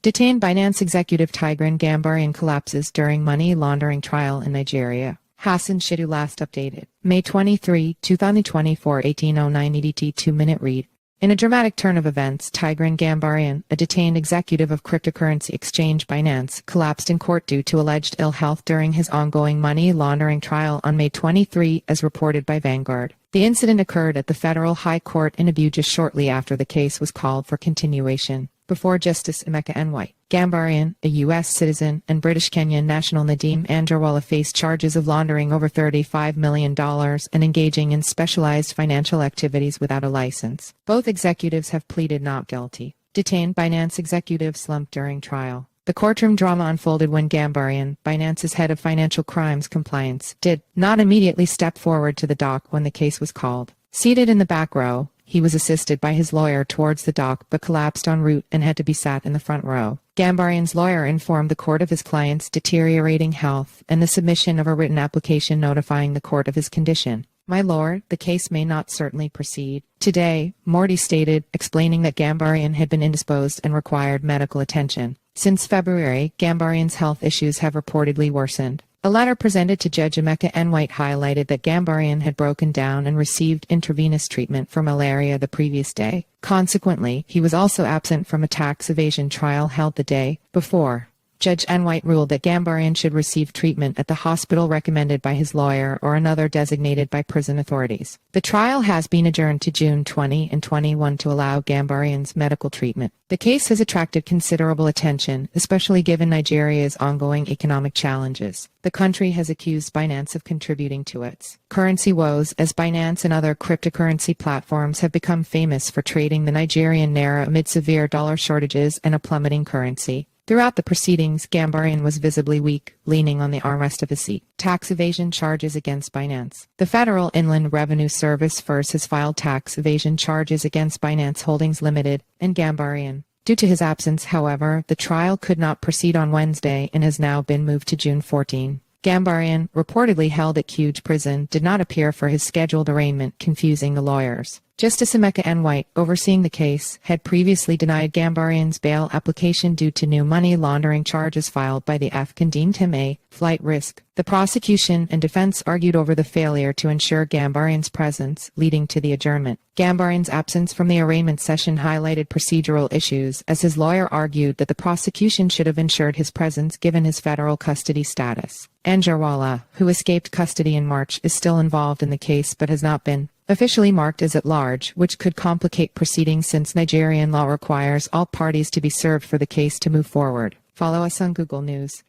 Detained Binance executive Tigran Gambaryan collapses during money laundering trial in Nigeria. Hassan Shittu last updated. May 23, 2024, 18:09 EDT 2-minute read. In a dramatic turn of events, Tigran Gambaryan, a detained executive of cryptocurrency exchange Binance, collapsed in court due to alleged ill health during his ongoing money laundering trial on May 23, as reported by Vanguard. The incident occurred at the Federal High Court in Abuja shortly after the case was called for continuation before Justice Emeka Nwite. Gambaryan, a U.S. citizen, and British-Kenyan national Nadeem Anjarwalla faced charges of laundering over $35 million and engaging in specialized financial activities without a license. Both executives have pleaded not guilty. Detained Binance executive slumped during trial. The courtroom drama unfolded when Gambaryan, Binance's head of financial crimes compliance, did not immediately step forward to the dock when the case was called. Seated in the back row, he was assisted by his lawyer towards the dock but collapsed en route and had to be sat in the front row. Gambaryan's lawyer informed the court of his client's deteriorating health and the submission of a written application notifying the court of his condition. "My lord, the case may not certainly proceed today," Morty stated, explaining that Gambaryan had been indisposed and required medical attention. Since February, Gambaryan's health issues have reportedly worsened. A letter presented to Judge Emeka Nwite highlighted that Gambaryan had broken down and received intravenous treatment for malaria the previous day. Consequently, he was also absent from a tax evasion trial held the day before. Judge Nwite ruled that Gambaryan should receive treatment at the hospital recommended by his lawyer or another designated by prison authorities. The trial has been adjourned to June 20 and 21 to allow Gambaryan's medical treatment. The case has attracted considerable attention, especially given Nigeria's ongoing economic challenges. The country has accused Binance of contributing to its currency woes, as Binance and other cryptocurrency platforms have become famous for trading the Nigerian naira amid severe dollar shortages and a plummeting currency. Throughout the proceedings, Gambaryan was visibly weak, leaning on the armrest of his seat. Tax evasion charges against Binance. The Federal Inland Revenue Service first has filed tax evasion charges against Binance Holdings Limited and Gambaryan. Due to his absence, however, the trial could not proceed on Wednesday and has now been moved to June 14. Gambaryan, reportedly held at Abuja prison, did not appear for his scheduled arraignment, confusing the lawyers. Justice Emeka Nwite, overseeing the case, had previously denied Gambaryan's bail application due to new money laundering charges filed by the FCAN deemed him a flight risk. The prosecution and defense argued over the failure to ensure Gambaryan's presence, leading to the adjournment. Gambaryan's absence from the arraignment session highlighted procedural issues, as his lawyer argued that the prosecution should have ensured his presence given his federal custody status. Anjarwalla, who escaped custody in March, is still involved in the case but has not been officially marked as at large, which could complicate proceedings since Nigerian law requires all parties to be served for the case to move forward. Follow us on Google News.